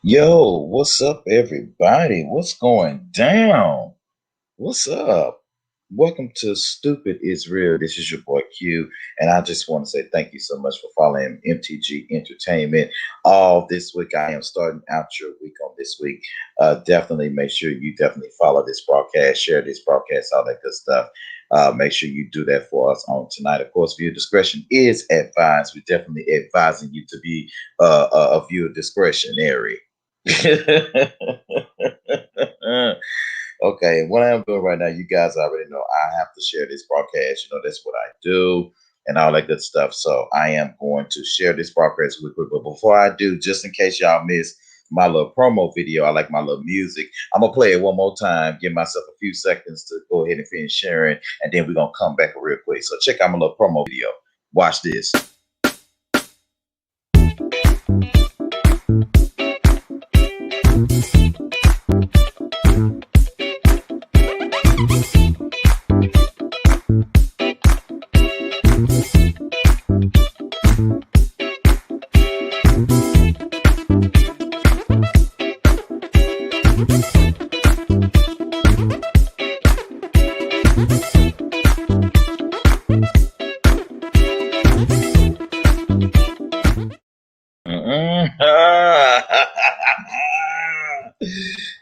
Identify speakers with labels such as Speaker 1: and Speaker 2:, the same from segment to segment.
Speaker 1: Yo, what's up, everybody? What's going down? What's up? Welcome to Stupid is Real. This is your boy Q, and I just want to say thank you so much for following MTG Entertainment. All this week, I am starting out your week on this week. Definitely make sure you definitely follow this broadcast, share this broadcast, all that good stuff. Make sure you do that for us on tonight. Of course, viewer discretion is advised. We're definitely advising you to be a viewer discretionary. Okay, what I'm doing right now, you guys already know I have to share this broadcast. That's what I do and all that good stuff. So I am going to share this broadcast with you. But before I do, just in case y'all miss my little promo video, I like my little music. I'm gonna play it one more time, give myself a few seconds to go ahead and finish sharing, and then we're gonna come back real quick. So check out my little promo video. Watch this.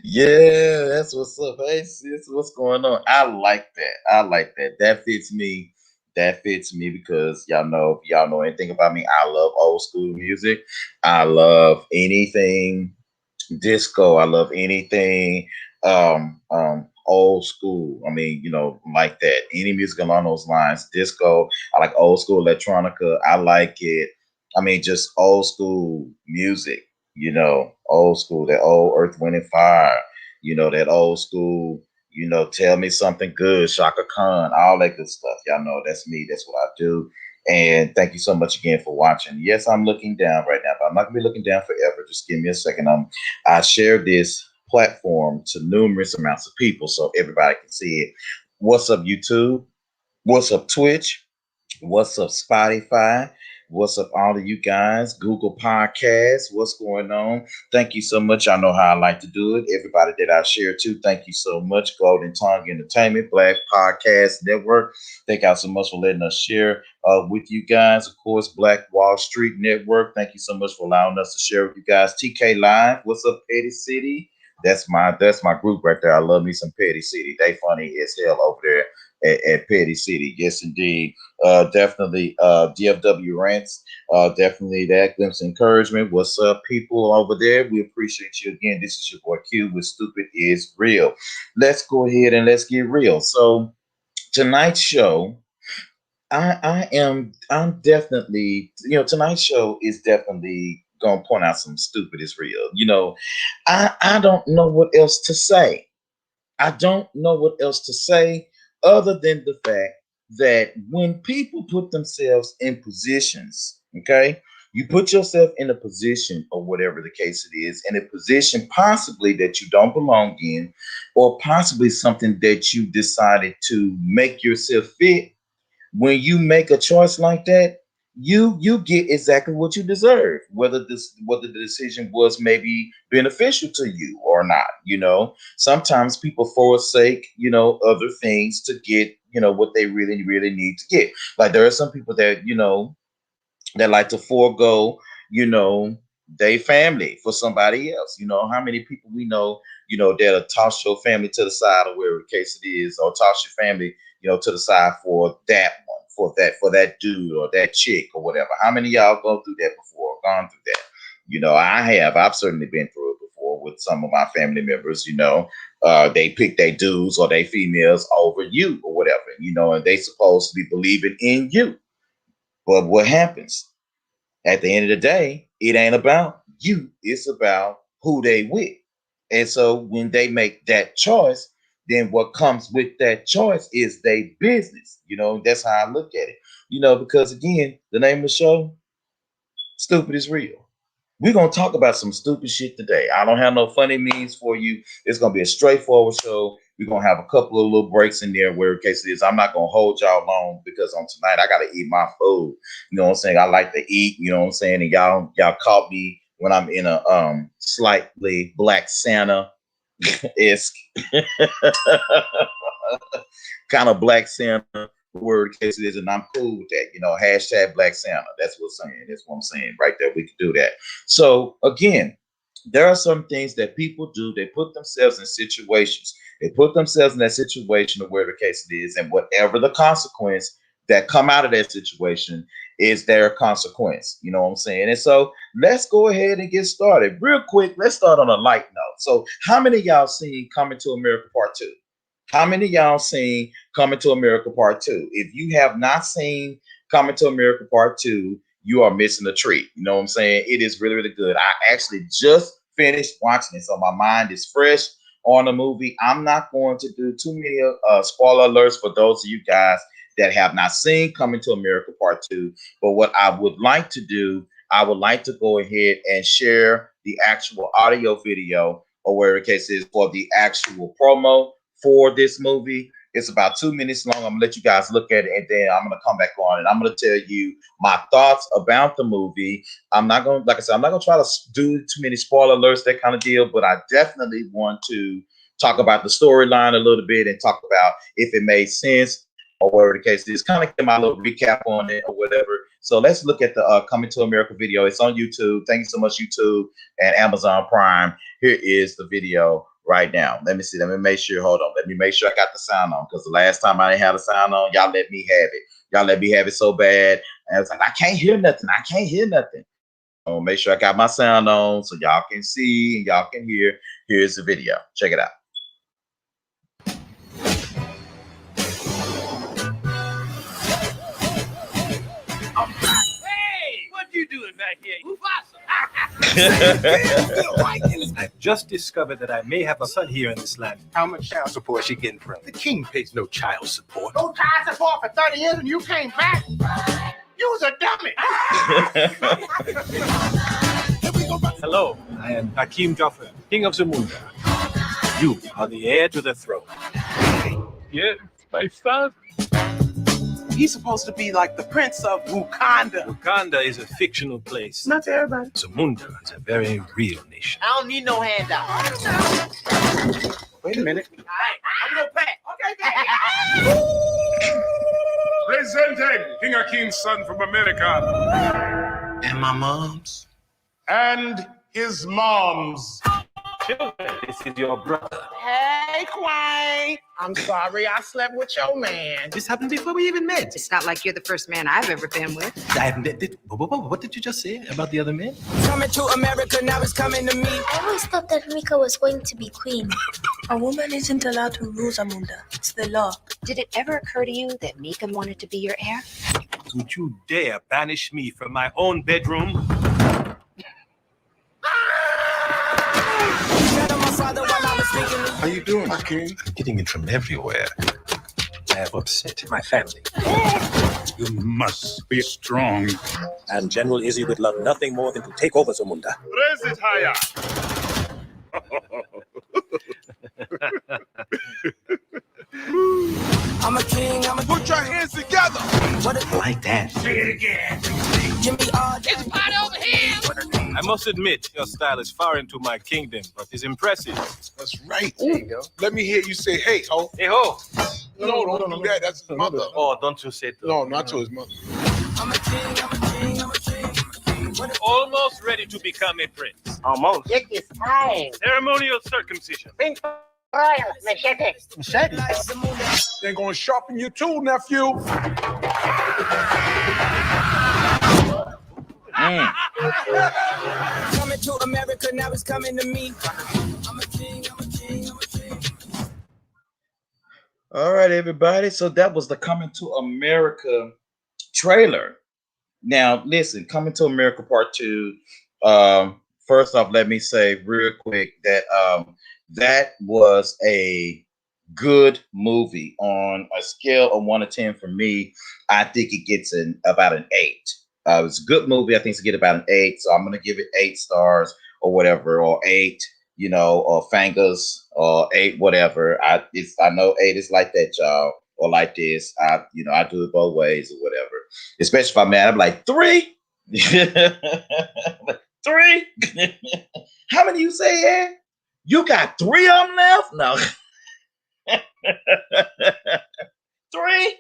Speaker 1: Yeah, that's what's up. Hey, sis, what's going on? I like that. I like that. That fits me. That fits me because y'all know, if y'all know anything about me, I love old school music. I love anything disco. I love anything old school. I mean, like that. Any music along those lines. Disco. I like old school electronica. I like it. I mean, just old school music, old school, that old Earth, Wind and Fire, that old school, tell me something good, Shaka Khan, all that good stuff. Y'all know that's me. That's what I do. And thank you so much again for watching. Yes, I'm looking down right now, but I'm not gonna be looking down forever. Just give me a second. I share this platform to numerous amounts of people so everybody can see it. What's up, YouTube? What's up, Twitch? What's up, Spotify? What's up, all of you guys? Google Podcasts. What's going on? Thank you so much. I know how I like to do it. Everybody that I share to, thank you so much. Golden Tongue Entertainment, Black Podcast Network. Thank y'all so much for letting us share with you guys. Of course, Black Wall Street Network. Thank you so much for allowing us to share with you guys. TK Live. What's up, Petty City? That's my group right there. I love me some Petty City. They funny as hell over there at Petty City. Yes, indeed. Definitely DFW Rants. Definitely that glimpse of encouragement. What's up, people over there? We appreciate you again. This is your boy Q with Stupid is Real. Let's go ahead and let's get real. So tonight's show, I'm definitely, tonight's show is definitely gonna point out some stupid is real. I don't know what else to say. I don't know what else to say other than the fact that when people put themselves in positions, okay, you put yourself in a position or whatever the case it is, in a position possibly that you don't belong in, or possibly something that you decided to make yourself fit. When you make a choice like that, you get exactly what you deserve, whether the decision was maybe beneficial to you or not. Sometimes people forsake other things to get what they really really need to get. Like there are some people that that like to forego you know their family for somebody else. How many people we know that'll toss your family to the side, or whatever the case it is, or toss your family to the side for that one, for that dude or that chick or whatever. How many of y'all go through that before, gone through that? I've certainly been through it before with some of my family members. They pick their dudes or they females over you or whatever, and they supposed to be believing in you. But what happens at the end of the day, it ain't about you, it's about who they with. And so when they make that choice, then what comes with that choice is their business. That's how I look at it. Because again, the name of the show, Stupid is Real. We're gonna talk about some stupid shit today. I don't have no funny memes for you. It's gonna be a straightforward show. We're gonna have a couple of little breaks in there where in case it is. I'm not gonna hold y'all long because on tonight I gotta eat my food. You know what I'm saying? I like to eat, you know what I'm saying? And y'all caught me when I'm in a slightly Black Santa esque kind of Black Santa word case it is, and I'm cool with that. Hashtag Black Santa. That's what I'm saying. That's what I'm saying right there. We can do that. So again, there are some things that people do. They put themselves in situations. They put themselves in that situation, or whatever the case it is, and whatever the consequence that come out of that situation is their consequence. You know what I'm saying? And so let's go ahead and get started real quick. Let's start on a light note. So how many of y'all seen Coming to America Part 2? How many of y'all seen Coming to America Part 2? If you have not seen Coming to America Part 2, you are missing a treat. You know what I'm saying? It is really, really good. I actually just finished watching it, so my mind is fresh on the movie. I'm not going to do too many spoiler alerts for those of you guys that have not seen Coming to America Part 2. But what I would like to do, I would like to go ahead and share the actual audio video, or whatever the case is, for the actual promo for this movie. It's about 2 minutes long. I'm gonna let you guys look at it, and then I'm gonna come back on and I'm gonna tell you my thoughts about the movie. I'm not gonna, like I said, I'm not gonna try to do too many spoiler alerts, that kind of deal, but I definitely want to talk about the storyline a little bit and talk about if it made sense, or whatever the case is, kind of get my little recap on it or whatever. So let's look at the Coming to America video. It's on YouTube. Thank you so much, YouTube and Amazon Prime. Here is the video right now. Let me see. Let me make sure. Hold on. Let me make sure I got the sound on, because the last time I didn't have the sound on, y'all let me have it. Y'all let me have it so bad. And I was like, I can't hear nothing. I can't hear nothing. I'm gonna make sure I got my sound on so y'all can see and y'all can hear. Here's the video. Check it out.
Speaker 2: You doing back here? I've just discovered that I may have a son here in this land. How much child support is she getting from? The king pays no child support.
Speaker 3: No child support for 30 years and you came back? You was a dummy.
Speaker 2: Hello, I am Hakim Jaffer, king of Zamunda. You are the heir to the throne.
Speaker 4: Yes, my son.
Speaker 3: He's supposed to be like the prince of Wakanda.
Speaker 2: Wakanda is a fictional place.
Speaker 3: Not to everybody.
Speaker 2: Zamunda is a very real nation.
Speaker 3: I don't need no handout. Wait a minute. All right, I'm gonna pack. Okay,
Speaker 4: Presenting King Akim's son from America.
Speaker 3: and my mom's.
Speaker 4: And his mom's.
Speaker 2: Children, this is your brother.
Speaker 3: Hey, Quine. I'm sorry I slept with your man.
Speaker 2: This happened before we even met.
Speaker 5: It's not like you're the first man I've ever been with.
Speaker 2: What did you just say about the other men?
Speaker 6: Coming to America, now it's coming to me.
Speaker 7: I always thought that Mika was going to be queen.
Speaker 8: A woman isn't allowed to rule Zamunda. It's the law.
Speaker 5: Did it ever occur to you that Mika wanted to be your heir?
Speaker 2: Don't you dare banish me from my own bedroom.
Speaker 4: How you doing, King?
Speaker 2: I'm getting it from everywhere. I have upset my family.
Speaker 4: You must be strong.
Speaker 2: And General Izzy would love nothing more than to take over Zamunda.
Speaker 4: Raise it higher.
Speaker 6: I'm a king, I'm a
Speaker 4: Put your hands together.
Speaker 2: Like that.
Speaker 4: Say it again.
Speaker 6: give me all
Speaker 3: It's party over here.
Speaker 2: I must admit, your style is foreign to my kingdom, but is impressive.
Speaker 4: That's right. There you go. Let me hear you say, hey, ho.
Speaker 2: Hey ho!
Speaker 4: No, don't do that. That's his mother.
Speaker 2: Oh, don't you say that.
Speaker 4: No, not to his mother.
Speaker 6: I'm a king, I'm a king, I'm a king.
Speaker 2: Almost ready to become a prince.
Speaker 3: Almost. Get this time.
Speaker 2: Ceremonial circumcision.
Speaker 3: Pink fire, machete.
Speaker 2: Machete.
Speaker 4: They're going to sharpen you too, nephew.
Speaker 6: Coming to America, now it's coming to me. I'm a king, I'm a king, I'm a king.
Speaker 1: All right, everybody. So that was the Coming to America trailer. Now, listen, Coming to America Part 2. First off, let me say real quick that that was a good movie. On a scale of 1 to 10 for me, I think it gets about an 8. It was a good movie. I think it's get about an 8. So I'm gonna give it 8 stars or whatever, or 8, or fingers, or 8, whatever. I know 8 is like that, y'all, or like this. I do it both ways or whatever. Especially if I'm mad, I'm like 3. Three? How many you say, Ed? You got three of them left? No. Three?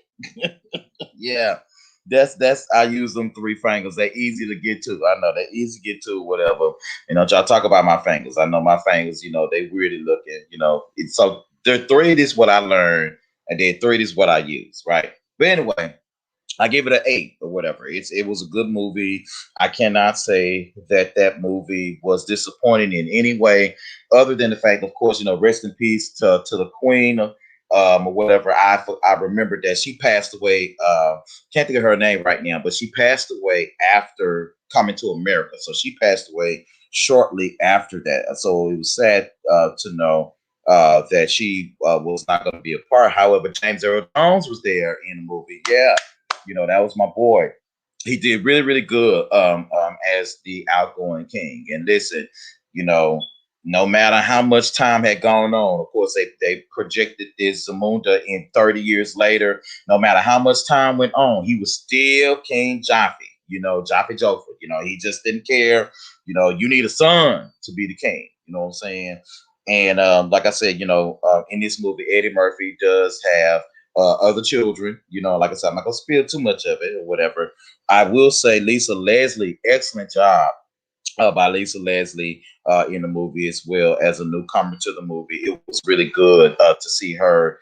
Speaker 1: Yeah. That's I use them three fingers. They're easy to get to. I know they're easy to get to, whatever. Y'all talk about my fingers. I know my fingers, they really looking, so the three is what I learned, and then three is what I use, right? But anyway, I give it an 8 or whatever. It was a good movie. I cannot say that movie was disappointing in any way, other than the fact, of course, rest in peace to the Queen, or whatever. I remember that she passed away. Can't think of her name right now, but she passed away after coming to America. So she passed away shortly after that. So it was sad to know that she was not going to be a part. However, James Earl Jones was there in the movie. Yeah. That was my boy. He did really, really good as the outgoing king. And listen, no matter how much time had gone on, of course, they projected this Zamunda in 30 years later. No matter how much time went on, he was still King Jaffe, Jaffe Joffa. He just didn't care. You need a son to be the king. You know what I'm saying? And like I said, in this movie, Eddie Murphy does have other children. Like I said, I'm not gonna spill too much of it or whatever. I will say Lisa Leslie, excellent job by Lisa Leslie in the movie as well as a newcomer to the movie. It was really good to see her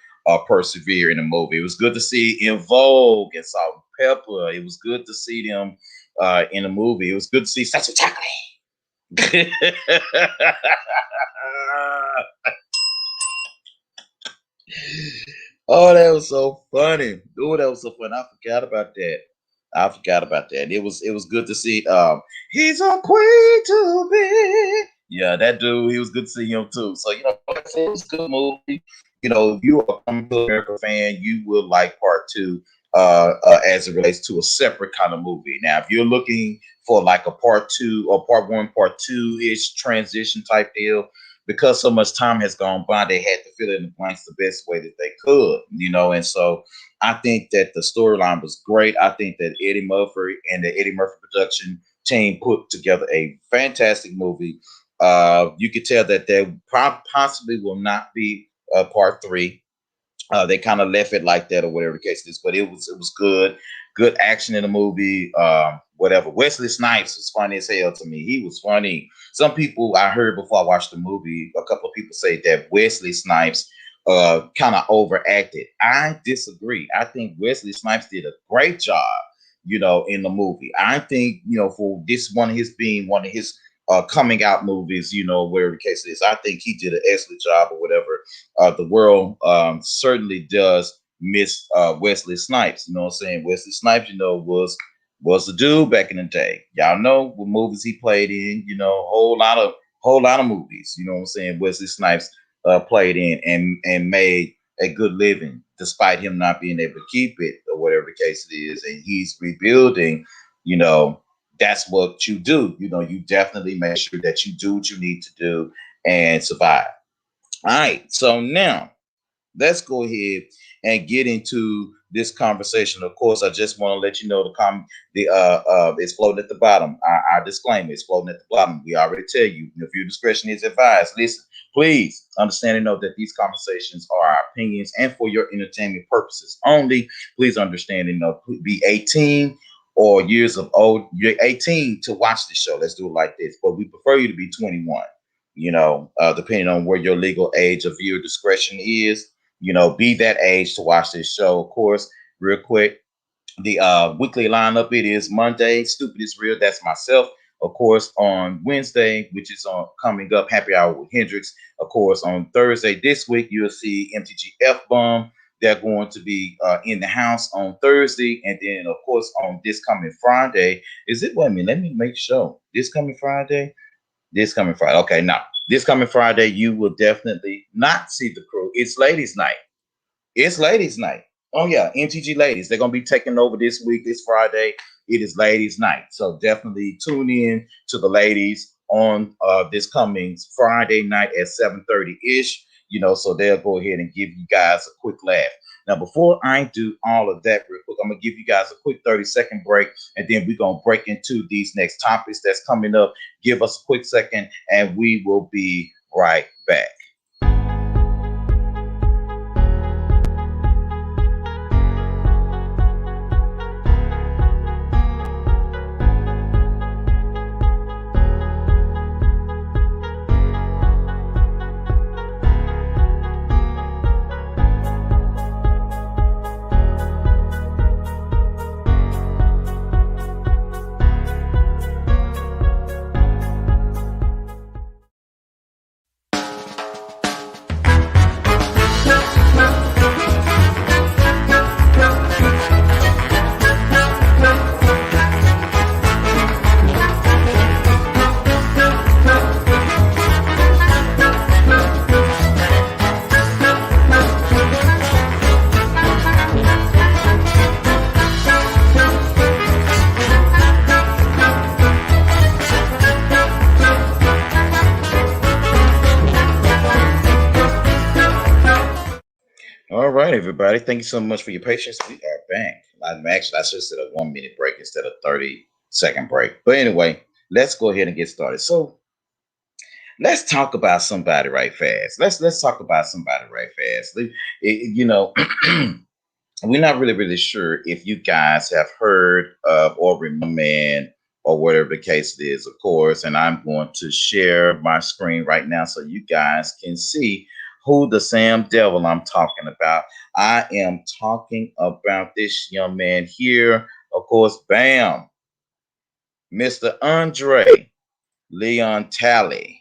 Speaker 1: persevere in the movie. It was good to see In Vogue and Salt and Pepper. It was good to see them in the movie. It was good to see Such a Chocolate. Oh, that was so funny. Oh, that was so funny. I forgot about that. And it was good to see. He's a queen to be. Yeah, that dude. He was good to see him too. So like I said, it was a good movie. If you are a Coming to America fan, you will like part two. As it relates to a separate kind of movie. Now, if you're looking for like a part two or part one, part two ish transition type deal, because so much time has gone by, they had to fill in the blanks the best way that they could, and so I think that the storyline was great. I think that Eddie Murphy and the Eddie Murphy production team put together a fantastic movie. You could tell that there possibly will not be a part three. They kind of left it like that or whatever the case is, but it was good action in the movie. Whatever. Wesley Snipes was funny as hell to me. He was funny. Some people I heard before I watched the movie, a couple of people say that Wesley Snipes kind of overacted. I disagree. I think Wesley Snipes did a great job, in the movie. I think, for this one, his being one of his coming out movies, whatever the case is, I think he did an excellent job or whatever. The world certainly does miss Wesley Snipes. You know what I'm saying? Wesley Snipes, was the dude back in the day. Y'all know what movies he played in. Whole lot of movies. You know what I'm saying? Wesley Snipes played in and made a good living, despite him not being able to keep it or whatever the case it is. And he's rebuilding. That's what you do. You definitely make sure that you do what you need to do and survive. All right. So now let's go ahead and get into this conversation. Of course, I just want to let you know it's floating at the bottom. Our disclaimer is floating at the bottom. We already tell you, if your discretion is advised. Listen, please understand and know that these conversations are our opinions and for your entertainment purposes only. Please understand and know, be 18 or years of old. You're 18 to watch this show. Let's do it like this. But we prefer you to be 21. Depending on where your legal age of viewer discretion is. Be that age to watch this show. Of course, real quick, the weekly lineup, it is Monday, Stupid is Real. That's myself. Of course, on Wednesday, which is on coming up, Happy Hour with Hendrix. Of course, on Thursday this week, you'll see MTG F-Bomb. They're going to be in the house on Thursday. And then, of course, on this coming Friday, wait a minute, let me make sure. This coming Friday? Okay, now this coming Friday, you will definitely not see the crew. It's ladies' night. Oh yeah, MTG ladies. They're gonna be taking over this week, this Friday. It is ladies' night. So definitely tune in to the ladies on this coming Friday night at 7:30 ish. so they'll go ahead and give you guys a quick laugh. Now, before I do all of that real quick, I'm going to give you guys a quick 30-second break, and then we're going to break into these next topics that's coming up. Give us a quick second, and we will be right back. All right, everybody. Thank you so much for your patience. We are back. Actually, I should have said a 1-minute break instead of 30-second break. But anyway, let's go ahead and get started. So let's talk about somebody right fast. Let's talk about somebody right fast. We're not really sure if you guys have heard of or remember man or whatever the case is, of course. And I'm going to share my screen right now so you guys can see who the Sam Devil I'm talking about. I am talking about this young man here, of course, bam, Mr. Andre Leon Talley.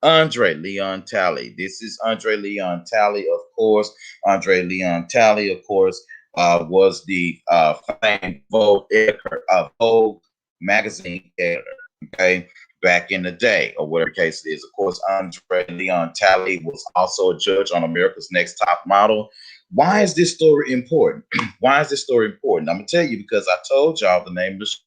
Speaker 1: Andre Leon Talley. This is Andre Leon Talley, of course. Andre Leon Talley, of course, was the famed Vogue editor of Vogue magazine editor. Okay, back in the day, or whatever the case it is. Of course, Andre Leon Talley was also a judge on America's Next Top Model. Why is this story important? Why is this story important? I'm gonna tell you because I told y'all the name of the show,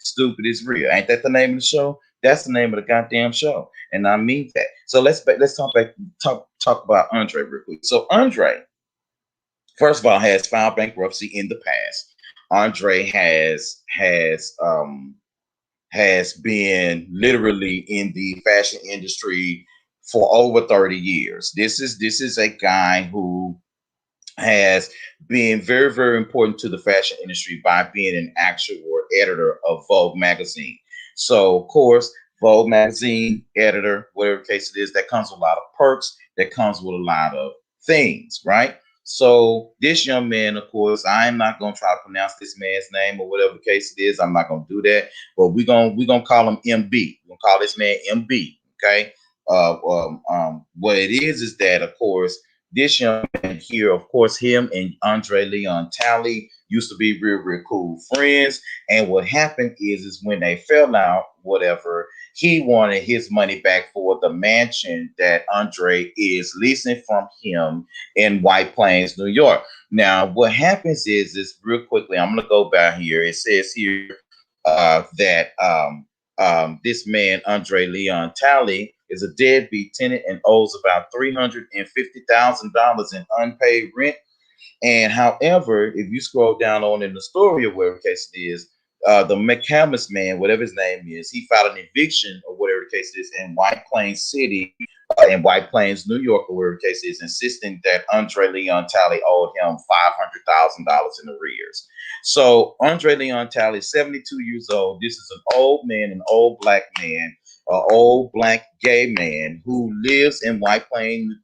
Speaker 1: Stupid is Real. Ain't that the name of the show? That's the name of the goddamn show, and I mean that. So let's talk about Andre real quick. So Andre, first of all, has filed bankruptcy in the past. Andre has been literally in the fashion industry for over 30 years. This is a guy who has been very important to the fashion industry by being an actual editor of Vogue magazine. So, of course, Vogue magazine editor, whatever the case it is, that comes with a lot of perks, that comes with a lot of things, right? So this young man, of course, I'm not going to try to pronounce this man's name or whatever the case it is. I'm not going to do that. But we're gonna call him MB. We're going to call this man MB, okay? What it is that, of course, this young man here, of course, him and Andre Leon Talley used to be real cool friends. And what happened is when they fell out, whatever, he wanted his money back for the mansion that Andre is leasing from him in White Plains, New York. Now, what happens is real quickly, I'm going to go back here. It says here that this man, Andre Leon Talley, is a deadbeat tenant and owes about $350,000 in unpaid rent. And however, if you scroll down on in the story or whatever case it is, the McCamus man, whatever his name is, he filed an eviction or whatever the case is in White Plains City, in White Plains, New York, or whatever the case is, insisting that Andre Leon Talley owed him $500,000 in arrears. So Andre Leon Talley, 72 years old. This is an old man, an old black man, an old black gay man who lives in White Plains,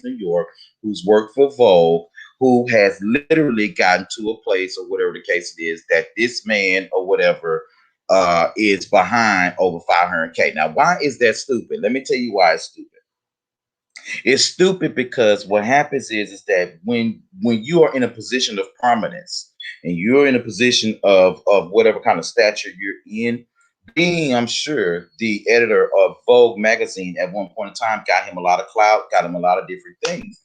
Speaker 1: New York, who's worked for Vogue, who has literally gotten to a place or whatever the case it is that this man or whatever is behind over $500K. Now, why is that stupid? Let me tell you why it's stupid. It's stupid because what happens is that when you are in a position of prominence and you're in a position of whatever kind of stature you're in, being, I'm sure, the editor of Vogue magazine at one point in time got him a lot of clout, got him a lot of different things.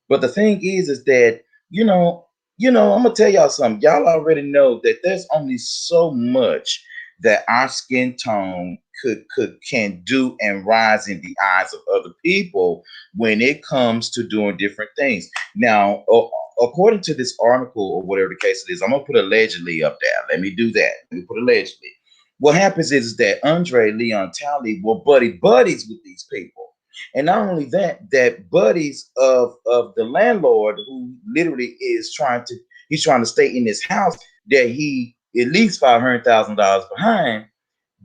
Speaker 1: But the thing is that, I'm going to tell y'all something. Y'all already know that there's only so much that our skin tone can do and rise in the eyes of other people when it comes to doing different things. Now, according to this article or whatever the case it is, I'm gonna put allegedly up there. Let me do that. Let me put allegedly. What happens is that Andre Leon Talley were buddies with these people. And not only that, that buddies of the landlord who literally he's trying to stay in this house that he at least $500,000 behind.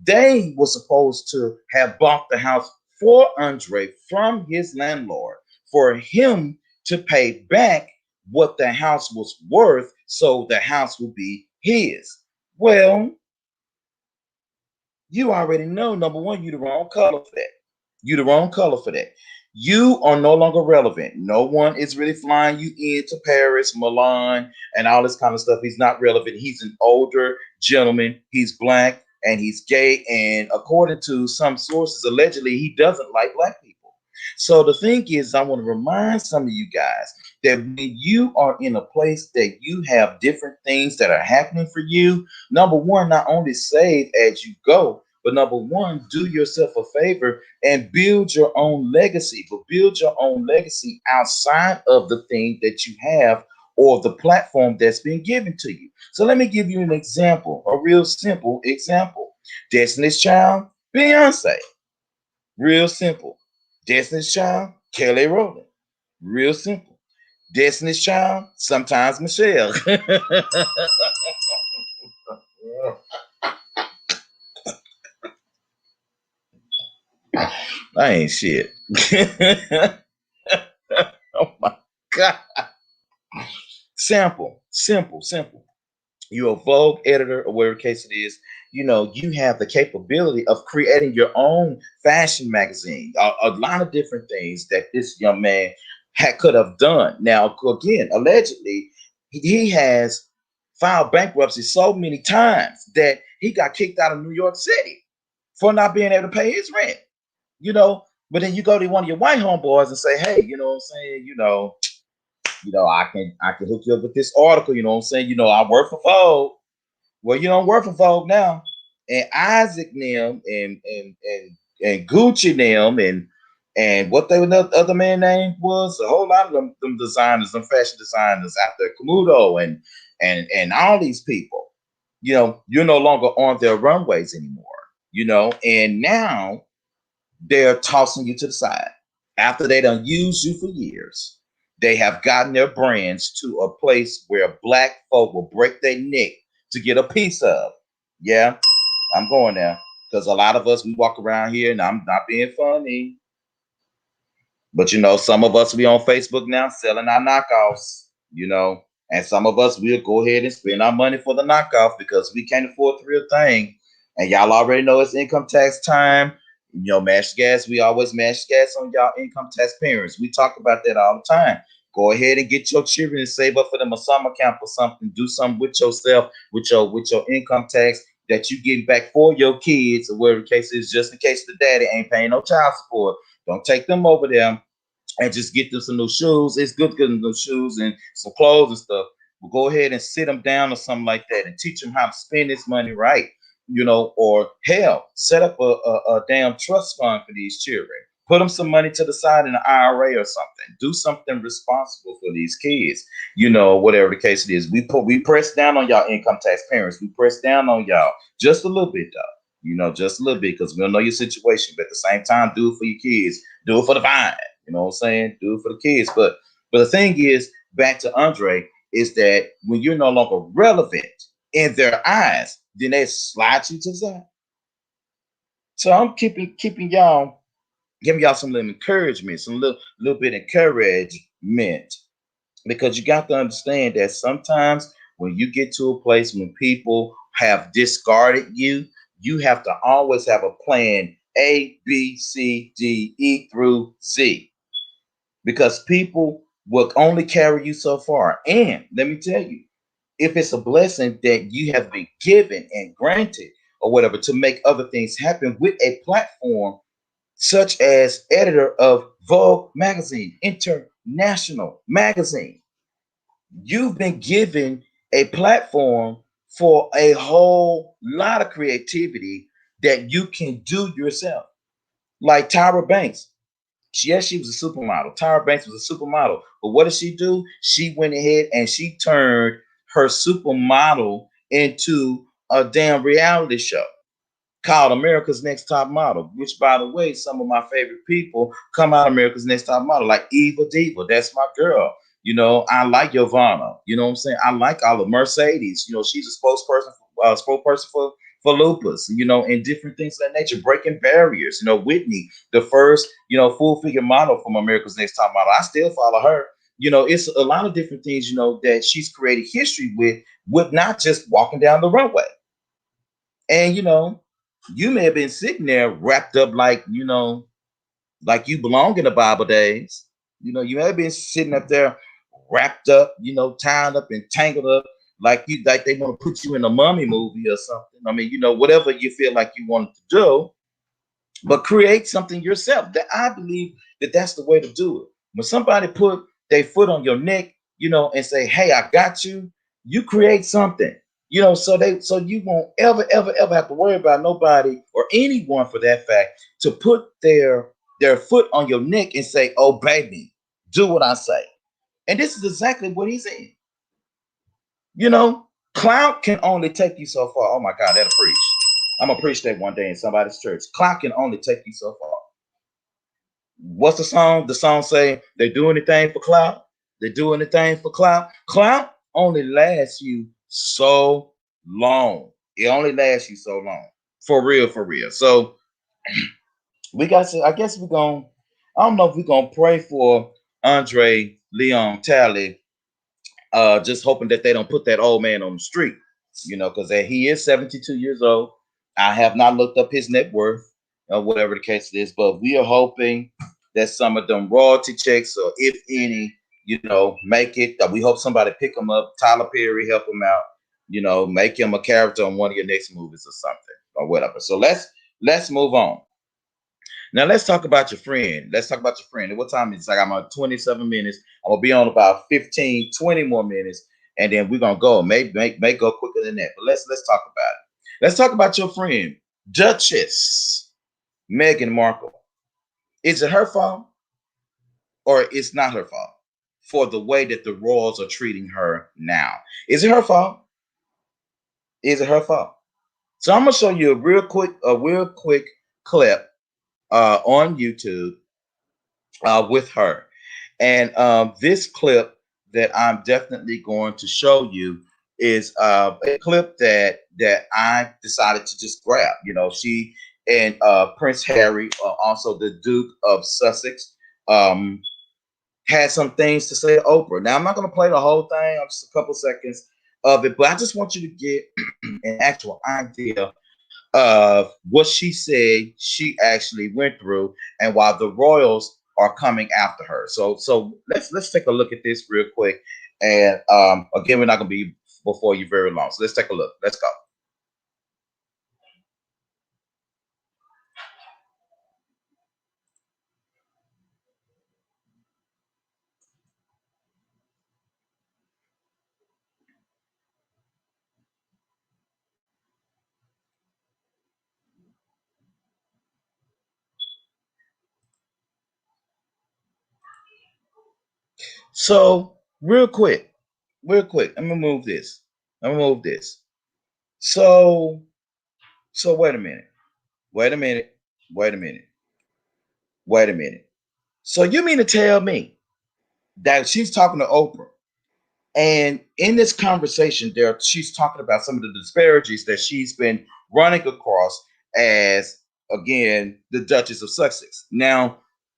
Speaker 1: They were supposed to have bought the house for Andre from his landlord for him to pay back what the house was worth, so the house would be his. Well, you already know, number one, you the wrong color for that. You the wrong color for that. You are no longer relevant. No one is really flying you into Paris, Milan, and all this kind of stuff. He's not relevant. He's an older gentleman. He's black and he's gay. And according to some sources, allegedly, he doesn't like black people. So the thing is, I want to remind some of you guys that when you are in a place that you have different things that are happening for you, number one, not only save as you go, but number one, do yourself a favor and build your own legacy, but build your own legacy outside of the thing that you have or the platform that's been given to you. So let me give you an example, a real simple example. Destiny's Child, Beyonce. Real simple. Destiny's Child, Kelly Rowland. Real simple. Destiny's Child, sometimes Michelle. I ain't shit. Oh my God. Simple. You're a Vogue editor or whatever case it is. You know, you have the capability of creating your own fashion magazine, a lot of different things that this young man could have done. Now, again, allegedly, he has filed bankruptcy so many times that he got kicked out of New York City for not being able to pay his rent. You know, but then you go to one of your white homeboys and say, hey, you know what I'm saying? I can hook you up with this article, you know what I'm saying? I work for Vogue. Well, you don't work for Vogue now. And Isaac them and Gucci them and what the other man name was, a whole lot of them designers, them fashion designers out there, Camuto and all these people, you're no longer on their runways anymore, and now they're tossing you to the side. After they done used you for years, they have gotten their brands to a place where black folk will break their neck to get a piece of. Yeah, I'm going there. Because a lot of us, we walk around here, and I'm not being funny, but some of us, we on Facebook now selling our knockoffs, and some of us, we'll go ahead and spend our money for the knockoff because we can't afford the real thing. And y'all already know it's income tax time. Mash gas, we always mash gas on y'all income tax parents. We talk about that all the time. Go ahead and get your children and save up for them a summer camp or something. Do something with yourself, with your income tax that you get back for your kids, or whatever the case is, just in case the daddy ain't paying no child support. Don't take them over there and just get them some new shoes. It's good to get them new shoes and some clothes and stuff. But go ahead and sit them down or something like that and teach them how to spend this money right. Or hell, set up a damn trust fund for these children. Put them some money to the side in an IRA or something. Do something responsible for these kids. Whatever the case it is. We press down on y'all income tax parents. We press down on y'all just a little bit though. Just a little bit, because we don't know your situation. But at the same time, do it for your kids. Do it for the vine. You know what I'm saying? Do it for the kids. But the thing is, back to Andre, is that when you're no longer relevant in their eyes, then they slide you to the side. So I'm keeping y'all, giving y'all some little encouragement, some little bit of encouragement, because you got to understand that sometimes when you get to a place when people have discarded you, you have to always have a plan A, B, C, D, E through Z, because people will only carry you so far. And let me tell you, if it's a blessing that you have been given and granted or whatever to make other things happen with a platform such as editor of Vogue magazine, international magazine, you've been given a platform for a whole lot of creativity that you can do yourself. Like Tyra Banks. Yes, she was a supermodel. Tyra Banks was a supermodel. But what did she do? She went ahead and she turned her supermodel into a damn reality show called America's Next Top Model, which, by the way, some of my favorite people come out of America's Next Top Model, like Eva Diva. That's my girl. You know, I like Giovanna. You know what I'm saying? I like all of Mercedes. You know, she's a spokesperson for lupus, you know, and different things of that nature, breaking barriers. You know, Whitney, the first, you know, full figure model from America's Next Top Model. I still follow her. You know, it's a lot of different things, you know, that she's created history with not just walking down the runway. And, you know, you may have been sitting there wrapped up like, you know, like you belong in the Bible days. You know, you may have been sitting up there wrapped up, you know, tied up and tangled up like they want to put you in a mummy movie or something. I mean, you know, whatever you feel like you want to do, but create something yourself. That I believe that that's the way to do it. When somebody put their foot on your neck, you know, and say, "Hey, I got you," you create something, you know, so you won't ever have to worry about nobody or anyone for that fact to put their foot on your neck and say, "Oh, baby, do what I say." And this is exactly what he's in. You know, clout can only take you so far. Oh my God, that'll preach. I'm gonna preach that one day in somebody's church. Clout can only take you so far. What's the song? The song say they do anything for clout. They do anything for clout. Clout only lasts you so long. It only lasts you so long. For real, for real. So we got to, I guess we're gonna, I don't know if we're gonna pray for Andre Leon Talley, just hoping that they don't put that old man on the street, you know, because he is 72 years old. I have not looked up his net worth or whatever the case is, but we are hoping that some of them royalty checks, or if any, you know, make it. We hope somebody pick him up. Tyler Perry help him out. You know, make him a character on one of your next movies or something or whatever. So let's move on. Now let's talk about your friend. Let's talk about your friend. And what time is it? Like I'm on 27 minutes. I'm gonna be on about 15, 20 more minutes, and then we're gonna go. May go quicker than that. But let's talk about it. Let's talk about your friend, Duchess, Meghan Markle. Is it her fault or it's not her fault for the way that the royals are treating her now? Is it her fault? Is it her fault? So I'm gonna show you a real quick clip on YouTube with her. And this clip that I'm definitely going to show you is a clip that I decided to just grab. You know, she and Prince Harry, also the Duke of Sussex, had some things to say to Oprah. Now, I'm not going to play the whole thing. I'm just a couple seconds of it, but I just want you to get an actual idea of what she said she actually went through and why the royals are coming after her. So let's take a look at this real quick. And again, we're not gonna be before you very long. So let's take a look. Let's go. So real quick, I'm gonna move this. I'm gonna move this. So wait a minute. Wait a minute. Wait a minute. Wait a minute. So you mean to tell me that she's talking to Oprah? And in this conversation, there she's talking about some of the disparities that she's been running across as again the Duchess of Sussex.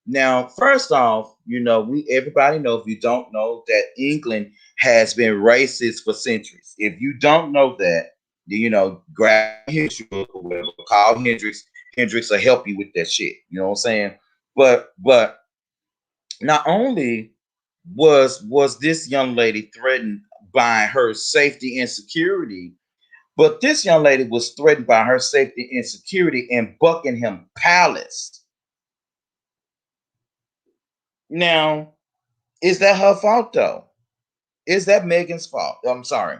Speaker 1: Now, first off, you know, we everybody know if you don't know that England has been racist for centuries. If you don't know that, you know, grab history book or whatever, call Hendrix. Hendrix will help you with that shit. You know what I'm saying? But not only was this young lady threatened by her safety and security, but this young lady was threatened by her safety and security in Buckingham Palace. Now, is that her fault though? Is that Meghan's fault? I'm sorry.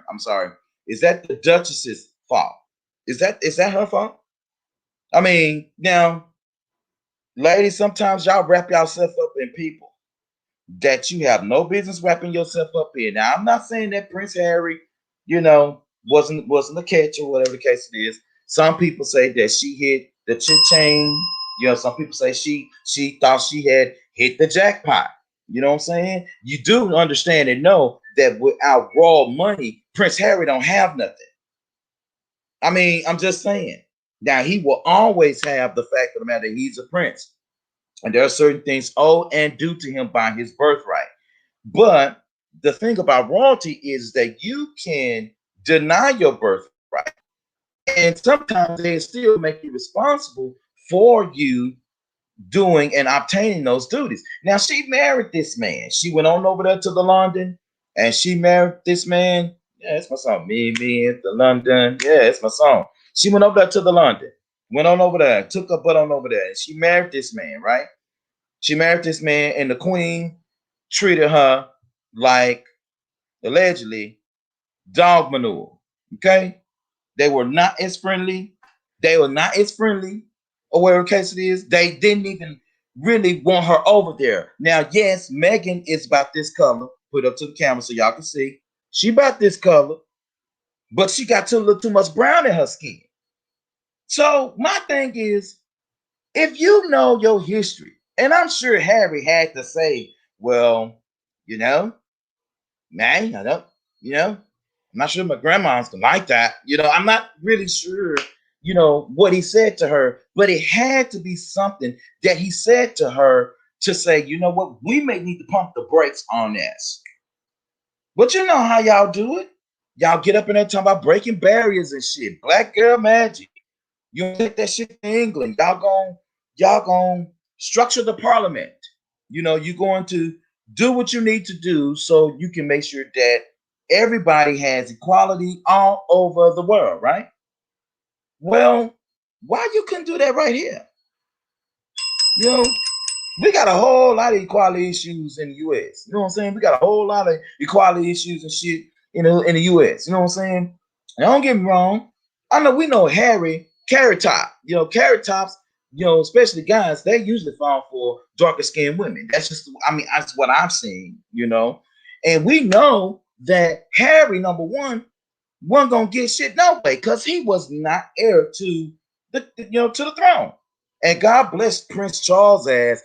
Speaker 1: Is that the Duchess's fault? Is that her fault? I mean, now, ladies, sometimes y'all wrap yourself up in people that you have no business wrapping yourself up in. Now, I'm not saying that Prince Harry, wasn't a catch or whatever the case it is. Some people say that she hit the chain. Some people say she thought she had hit the jackpot. You know what I'm saying? You do understand and know that without raw money, Prince Harry don't have nothing. I mean, I'm just saying. Now he will always have the fact of the matter that he's a prince, and there are certain things owed and due to him by his birthright. But the thing about royalty is that you can deny your birthright, and sometimes they still make you responsible for you doing and obtaining those duties. Now, she married this man. She went on over there to the London, and she married this man. Yeah, it's my song. Me, at the London. Yeah, it's my song. She went over there to the London, went on over there, took her butt on over there, and she married this man, right? She married this man, and the queen treated her like, allegedly, dog manure. Okay? They were not as friendly. They were not as friendly, or whatever case it is. They didn't even really want her over there. Now, yes, Meghan is about this color. Put up to the camera so y'all can see. She about this color, but she got too little too much brown in her skin. So my thing is, if you know your history, and I'm sure Harry had to say, well, you know, man, I don't, I'm not sure my grandma's gonna like that. I'm not really sure, what he said to her, but it had to be something that he said to her to say, you know what, we may need to pump the brakes on this. But you know how y'all do it. Y'all get up in there talking about breaking barriers and shit. Black girl magic. You don't take that shit to England. Y'all going structure the parliament. You're going to do what you need to do so you can make sure that everybody has equality all over the world, right? Well, why you couldn't do that right here? You know, we got a whole lot of equality issues in the US. You know what I'm saying? We got a whole lot of equality issues and shit in the US. You know what I'm saying? And don't get me wrong. I know we know Harry carrot top. Carrot tops, especially guys, they usually fall for darker skinned women. That's what I've seen. And we know that Harry, number one, wasn't gonna get shit no way because he was not heir to to the throne. And God bless Prince Charles' ass.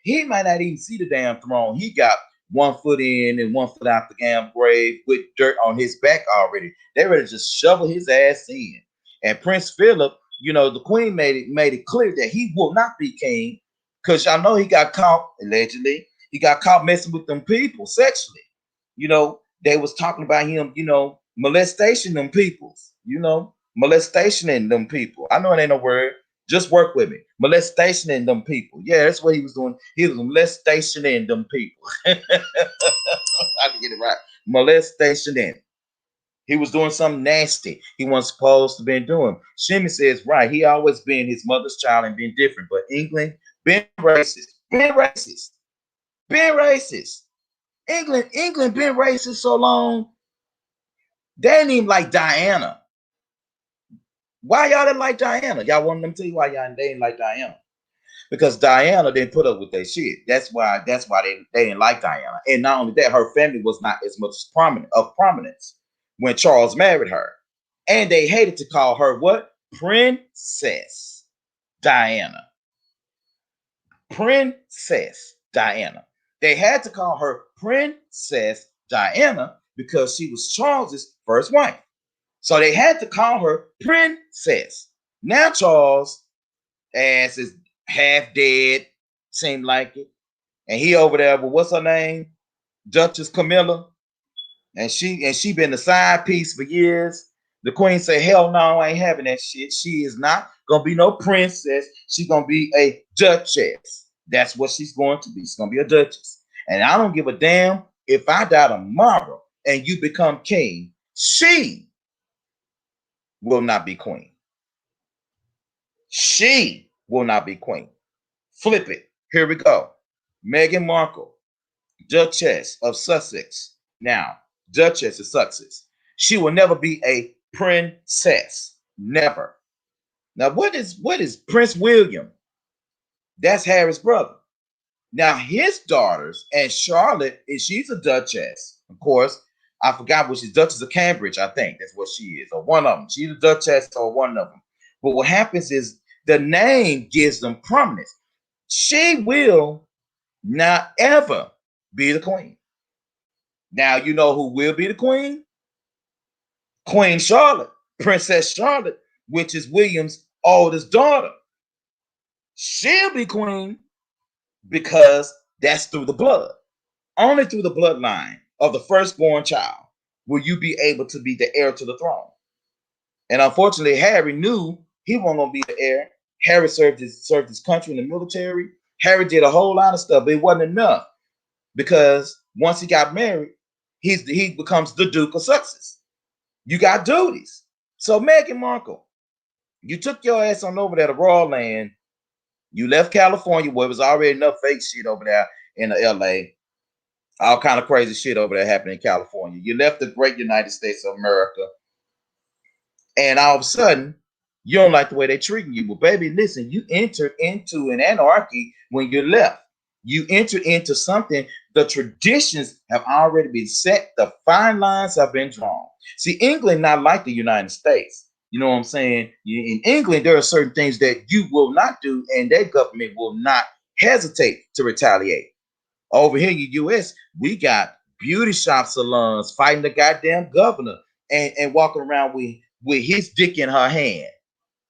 Speaker 1: He might not even see the damn throne. He got one foot in and one foot out the damn grave with dirt on his back already. They ready to just shovel his ass in. And Prince Philip, the Queen made it clear that he will not be king because y'all know he got caught allegedly. He got caught messing with them people sexually. They was talking about him, molestation them peoples, molestation in them people. I know it ain't no word. Just work with me. Molestation in them people. Yeah, that's what he was doing. He was molestation in them people. I can get it right. Molestation in. He was doing something nasty he wasn't supposed to be doing. Shimmy says, right, he always been his mother's child and been different. But England, been racist. Been racist. Been racist. England been racist so long. They ain't even like Diana. Why y'all didn't like Diana? Y'all want them to tell you why they didn't like Diana. Because Diana didn't put up with their shit. That's why they didn't like Diana. And not only that, her family was not as much prominence when Charles married her. And they hated to call her what? Princess Diana. Princess Diana. They had to call her Princess Diana because she was Charles's first wife. So they had to call her Princess. Now Charles ass is half dead, seemed like it. And he over there, but what's her name? Duchess Camilla. And she been the side piece for years. The queen said, hell no, I ain't having that shit. She is not gonna be no princess. She's gonna be a duchess. That's what she's going to be. She's gonna be a duchess. And I don't give a damn if I die tomorrow and you become king. She will not be queen. She will not be queen. Flip it. Here we go. Meghan Markle, Duchess of Sussex. Now, Duchess of Sussex. She will never be a princess. Never. Now, what is Prince William? That's Harry's brother. Now, his daughters and Charlotte, she's a duchess, of course. I forgot what she's Duchess of Cambridge, I think that's what she is, or one of them. She's a duchess or one of them. But what happens is the name gives them prominence. She will not ever be the queen. Now, you know who will be the queen? Queen Charlotte, Princess Charlotte, which is William's oldest daughter. She'll be queen because that's through the blood. Only through the bloodline of the firstborn child will you be able to be the heir to the throne. And unfortunately, Harry knew he wasn't going to be the heir. Harry served his country in the military. Harry did a whole lot of stuff, but it wasn't enough because once he got married, he becomes the Duke of Sussex. You got duties. So Meghan Markle, you took your ass on over there to Royal Land. You left California where it was already enough fake shit over there in the LA. All kind of crazy shit over there happening in California. You left the great United States of America. And all of a sudden, you don't like the way they're treating you. Well, baby, listen, you entered into an anarchy when you left. You entered into something. The traditions have already been set. The fine lines have been drawn. See, England not like the United States. You know what I'm saying? In England, there are certain things that you will not do, and their government will not hesitate to retaliate. Over here in the U.S., we got beauty shop salons fighting the goddamn governor and walking around with his dick in her hand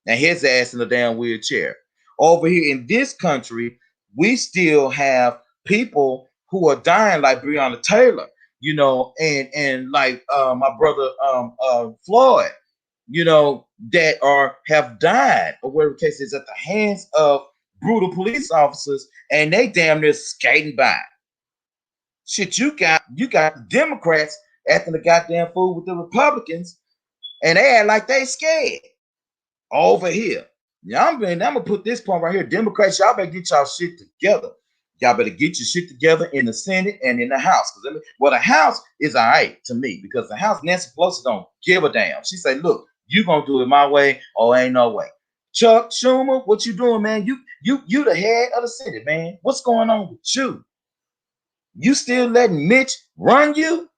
Speaker 1: and his ass in a damn wheelchair. Over here in this country, we still have people who are dying like Breonna Taylor, you know, and like my brother Floyd, you know, that have died or whatever the case is at the hands of brutal police officers, and they damn near skating by. Shit, you got the Democrats acting the goddamn fool with the Republicans, and they act like they scared over here. Yeah, I'm gonna put this point right here. Democrats, y'all better get y'all shit together. Y'all better get your shit together in the Senate and in the House. Well, the House is all right to me because the House, Nancy Pelosi don't give a damn. She say, look, you gonna do it my way or ain't no way. Chuck Schumer, what you doing, man? You the head of the Senate, man. What's going on with you? You still letting Mitch run you?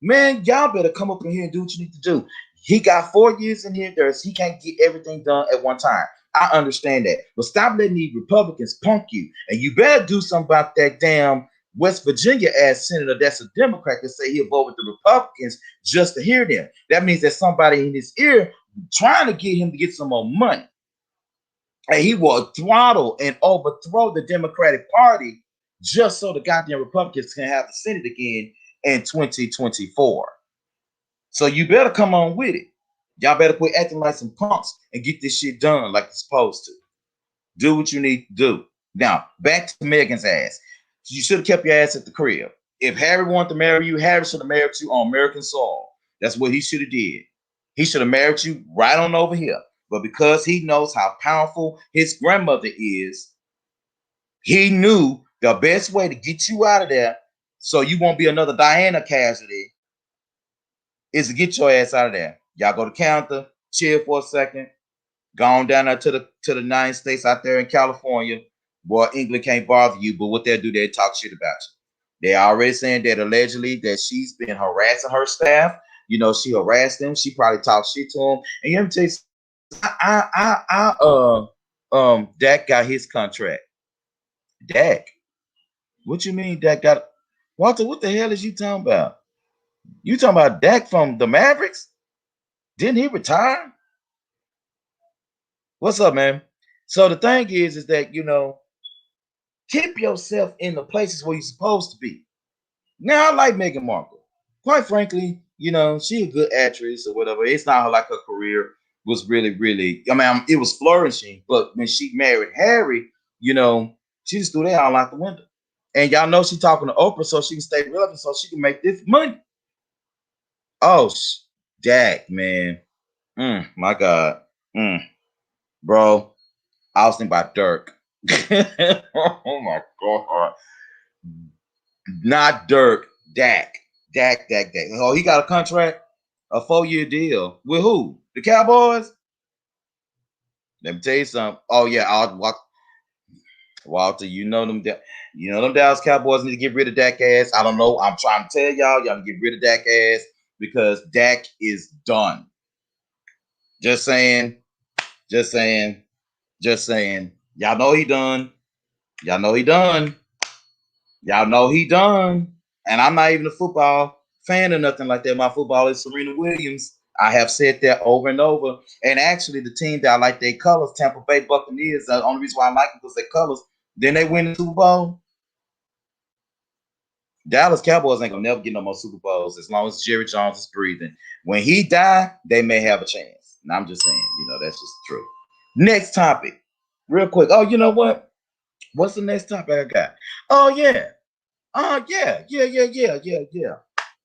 Speaker 1: Man, y'all better come up in here and do what you need to do. He got 4 years in here. He can't get everything done at one time. I understand that. But stop letting these Republicans punk you. And you better do something about that damn West Virginia ass senator that's a Democrat that say he'll vote with the Republicans just to hear them. That means there's somebody in his ear trying to get him to get some more money. And he will throttle and overthrow the Democratic Party just so the goddamn Republicans can have the Senate again in 2024. So you better come on with it. Y'all better quit acting like some punks and get this shit done like you're supposed to. Do what you need to do. Now, back to Meghan's ass. You should have kept your ass at the crib. If Harry wanted to marry you, Harry should have married you on American soil. That's what he should have did. He should have married you right on over here. But because he knows how powerful his grandmother is, he knew the best way to get you out of there so you won't be another Diana casualty is to get your ass out of there. Y'all go to counter, chill for a second, go on down there to the United States out there in California. Boy, England can't bother you, but what they'll do, they'll talk shit about you. They're already saying that allegedly that she's been harassing her staff. You know, she harassed them. She probably talked shit to them. And let me tell you, Dak got his contract. Dak? What you mean Dak got? Walter, what the hell is you talking about? You talking about Dak from the Mavericks? Didn't he retire? What's up, man? So the thing is that, you know, keep yourself in the places where you're supposed to be. Now, I like Meghan Markle. Quite frankly, you know, she a good actress or whatever. It's not like her career was really, I mean, it was flourishing. But when she married Harry, you know, she just threw that all out the window. And y'all know she talking to Oprah so she can stay relevant so she can make this money. Oh, Dak, man. My God. Bro, I was thinking about Dirk. Oh, my God. Not Dirk, Dak. Dak. Oh, he got a contract? A 4-year deal. With who? The Cowboys? Let me tell you something. Oh yeah, Walter, them Dallas Cowboys need to get rid of Dak ass. I don't know. I'm trying to tell y'all to get rid of Dak ass because Dak is done. Just saying, just saying, just saying. Y'all know he done. Y'all know he done. Y'all know he done. And I'm not even a football fan or nothing like that. My football is Serena Williams. I have said that over and over. And actually, the team that I like their colors, Tampa Bay Buccaneers, the only reason why I like them because their colors. Then they win the Super Bowl. Dallas Cowboys ain't gonna never get no more Super Bowls as long as Jerry Jones is breathing. When he die, they may have a chance. And I'm just saying, that's just the truth. Next topic, real quick. Oh, you know what? What's the next topic I got? Oh yeah.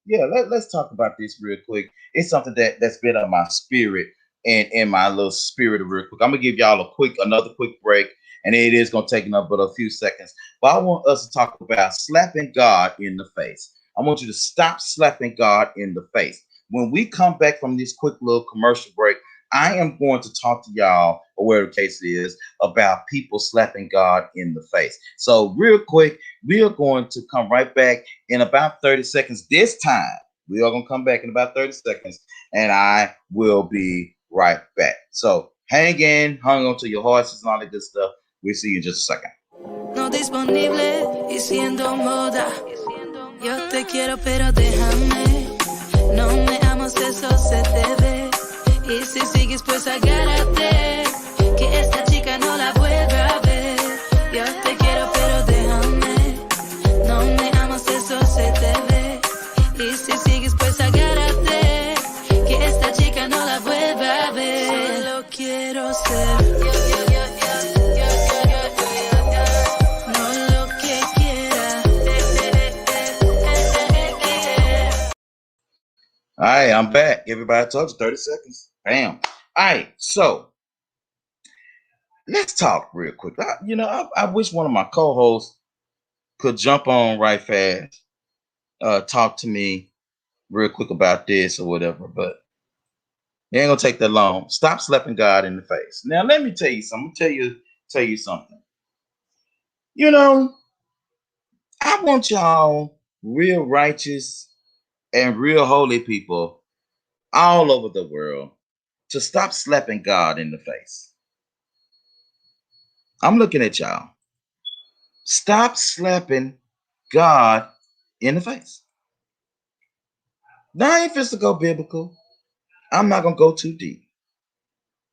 Speaker 1: Yeah. Let's talk about this real quick. It's something that's been on my spirit and in my little spirit real quick. I'm gonna give y'all another quick break, and it is gonna take up but a few seconds. But I want us to talk about slapping God in the face. I want you to stop slapping God in the face. When we come back from this quick little commercial break, I am going to talk to y'all, or whatever the case is, about people slapping God in the face. So real quick, we are going to come right back in about 30 seconds. This time, we are going to come back in about 30 seconds, and I will be right back. So hang on to your horses and all that good stuff. We'll see you in just a second.
Speaker 6: No disponible y siendo moda. Yo te quiero, pero déjame. No me amas, eso se te ve. Y si sigues, pues agárrate. Que esta chica no la vuelva a ver. Yo te quiero, pero déjame. No me amas, eso se te ve. Y si sigues, pues agárrate. Que esta chica no la vuelva a ver. Solo quiero ser.
Speaker 1: All right, I'm back. Everybody talks 30 seconds. Bam. All right, so let's talk real quick. I wish one of my co-hosts could jump on right fast, talk to me real quick about this or whatever, but it ain't gonna take that long. Stop slapping God in the face. Now, let me tell you something. Tell you something. I want y'all real righteous and real holy people all over the world to stop slapping God in the face. I'm looking at y'all. Stop slapping God in the face. Now, I ain't supposed to go biblical. I'm not going to go too deep.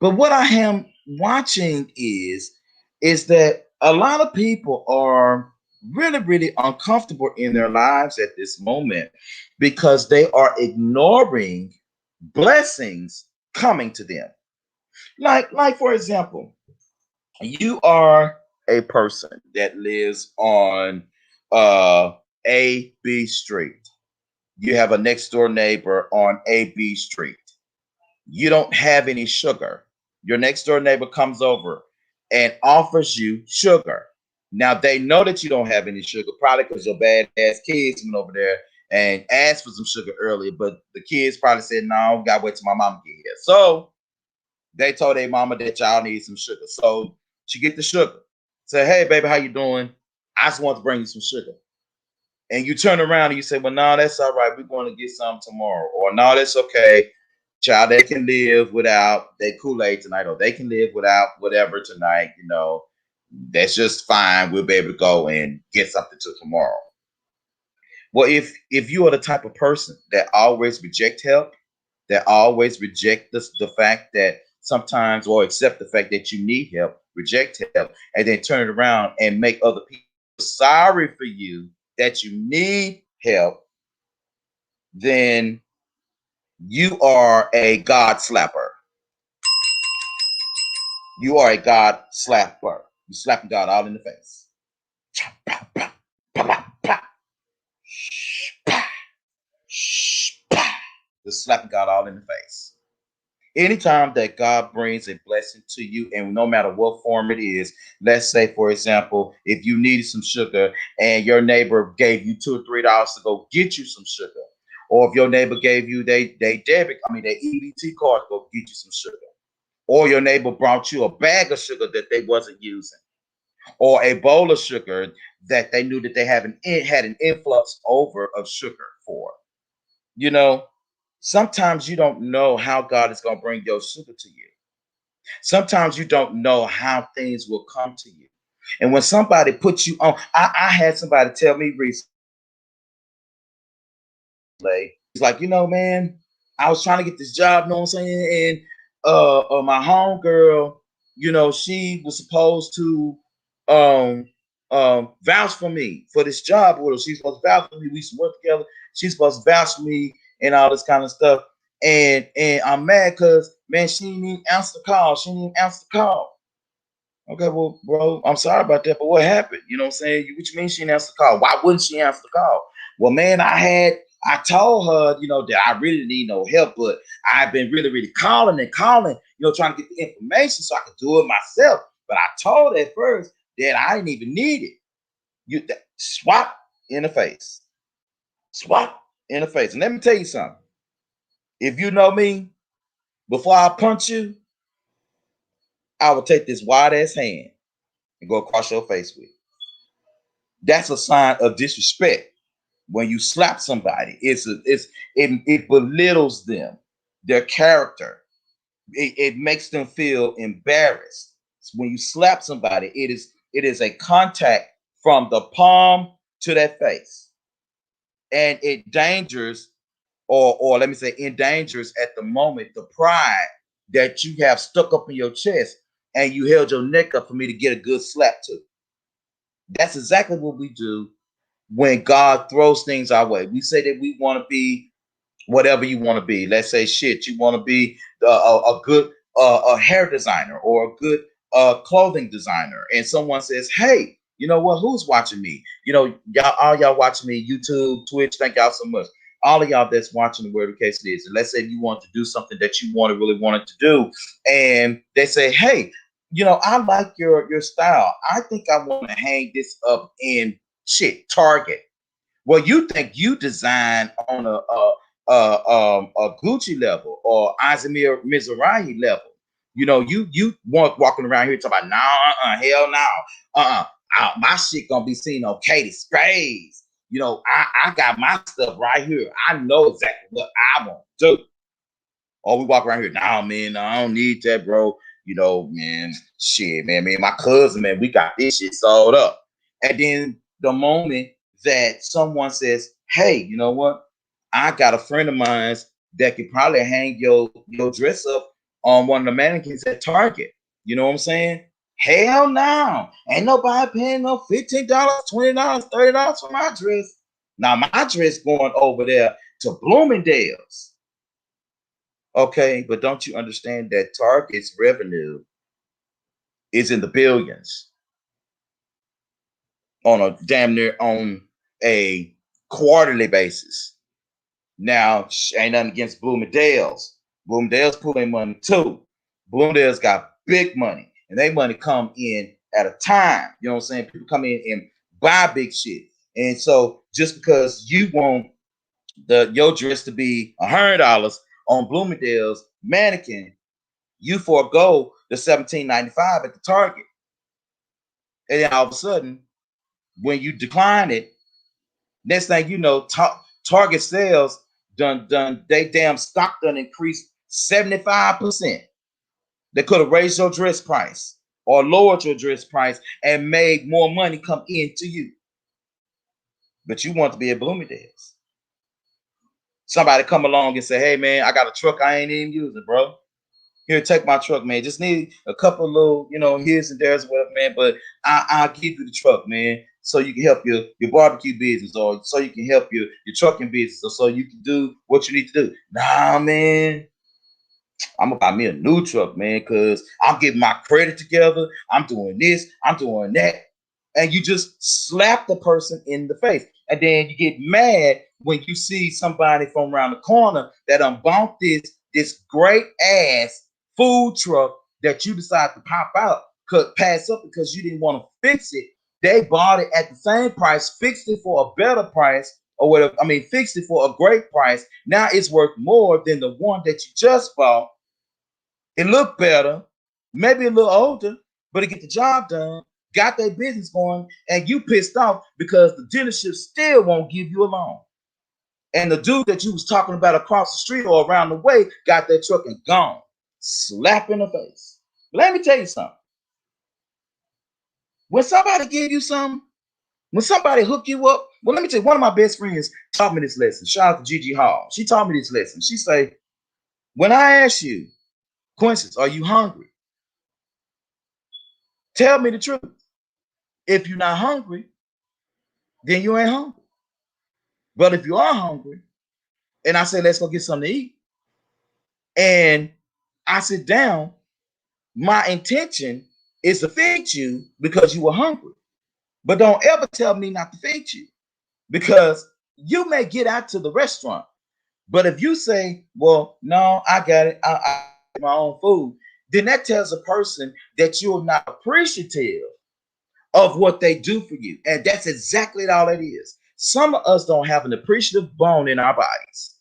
Speaker 1: But what I am watching is that a lot of people are really, really uncomfortable in their lives at this moment because they are ignoring blessings coming to them. Like for example, you are a person that lives on AB Street. You have a next door neighbor on AB Street. You don't have any sugar. Your next door neighbor comes over and offers you sugar. Now they know that you don't have any sugar, probably because your badass kids went over there and asked for some sugar earlier, but the kids probably said, no, we gotta wait till my mama get here. So they told their mama that y'all need some sugar. So she get the sugar. Say, hey baby, how you doing? I just want to bring you some sugar. And you turn around and you say, well, no, that's all right. We're going to get some tomorrow. Or no, that's okay. Child, they can live without their Kool-Aid tonight, or they can live without whatever tonight, that's just fine. We'll be able to go and get something till tomorrow. Well, if you are the type of person that always reject help, that always reject the fact that sometimes, or accept the fact that you need help, reject help, and then turn it around and make other people sorry for you that you need help, then you are a God slapper. You are a God slapper. You're slapping God all in the face. Just slapping God all in the face. Anytime that God brings a blessing to you, and no matter what form it is, let's say, for example, if you needed some sugar and your neighbor gave you $2 or $3 to go get you some sugar, or if your neighbor gave you their EBT card to go get you some sugar, or your neighbor brought you a bag of sugar that they wasn't using, or a bowl of sugar that they knew that they had an influx over of sugar for. You know, sometimes you don't know how God is going to bring your sugar to you. Sometimes you don't know how things will come to you. And when somebody puts you on, I had somebody tell me recently, he's like, man, I was trying to get this job, you know what I'm saying? And my homegirl, she was supposed to vouch for me for this job with her. She's supposed to vouch for me. We used to work together. She's supposed to vouch for me and all this kind of stuff. And I'm mad because, man, she didn't even answer the call. She didn't even answer the call. Okay, well, bro, I'm sorry about that, but what happened? You know what I'm saying? What you mean she didn't answer the call? Why wouldn't she answer the call? Well, man, I told her, that I really need no help, but I've been really, really calling, trying to get the information so I could do it myself. But I told her at first that I didn't even need it. Swap in the face. Swap in the face. And let me tell you something. If you know me, before I punch you, I will take this wide ass hand and go across your face with it. That's a sign of disrespect. When you slap somebody, it belittles them, their character. It makes them feel embarrassed. When you slap somebody, it is a contact from the palm to their face, and it endangers, or let me say, endangers at the moment the pride that you have stuck up in your chest, and you held your neck up for me to get a good slap too. That's exactly what we do when God throws things our way. We say that we want to be whatever you want to be. Let's say you want to be a good a hair designer or a good clothing designer, and someone says, "Hey, you know what? Who's watching me? All y'all watching me, YouTube, Twitch. Thank y'all so much. All of y'all that's watching, whatever the case it is. And let's say you want to do something that you really wanted to do, and they say, "Hey, I like your style. I think I want to hang this up in Target." Well, you think you design on a Gucci level or Izamir Mizrahi level. You want walking around here talking about hell no. My shit gonna be seen on Katie Strays. I got my stuff right here. I know exactly what I want to do. Or we walk around here, man, I don't need that, bro. Man, shit, man, me and my cousin, man, we got this shit sold up. And then the moment that someone says, "Hey, you know what? I got a friend of mine that could probably hang your dress up on one of the mannequins at Target." You know what I'm saying? Hell no. Ain't nobody paying no $15, $20, $30 for my dress. Now my dress going over there to Bloomingdale's. Okay, but don't you understand that Target's revenue is in the billions on a quarterly basis? Now, ain't nothing against Bloomingdale's. Bloomingdale's pulling money too. Bloomingdale's got big money, and they money come in at a time. You know what I'm saying? People come in and buy big shit. And so just because you want your dress to be $100 on Bloomingdale's mannequin, you forego the $17.95 at the Target. And then all of a sudden, when you decline it, next thing you know, Target sales they damn stock done increased 75%. They could have raised your dress price or lowered your dress price and made more money come into you. But you want to be at Bloomingdale's. Somebody come along and say, "Hey man, I got a truck I ain't even using, bro. Here, take my truck, man. Just need a couple little, here's and there's, whatever, man. But I'll give you the truck, man, so you can help your barbecue business, or so you can help your trucking business, or so you can do what you need to do." Nah, man. I'm gonna buy me a new truck, man, because I'm getting my credit together. I'm doing this, I'm doing that. And you just slap the person in the face. And then you get mad when you see somebody from around the corner that bought this great ass food truck that you decide to pop out, could pass up because you didn't want to fix it. They bought it at the same price, fixed it for a better price, or whatever. I mean, fixed it for a great price. Now it's worth more than the one that you just bought. It looked better, maybe a little older, but it get the job done, got their business going, and you pissed off because the dealership still won't give you a loan. And the dude that you was talking about across the street or around the way got that truck and gone. Slap in the face. Let me tell you something. When somebody give you something, when somebody hook you up, well, let me tell you, one of my best friends taught me this lesson. Shout out to Gigi Hall. She taught me this lesson. She say, when I ask you, Quincy, are you hungry? Tell me the truth. If you're not hungry, then you ain't hungry. But if you are hungry, and I say, let's go get something to eat, and I sit down, my intention is to feed you because you were hungry. But don't ever tell me not to feed you because you may get out to the restaurant. But if you say, well, no, I got it, I get my own food, then that tells a person that you're not appreciative of what they do for you. And that's exactly all it is. Some of us don't have an appreciative bone in our bodies.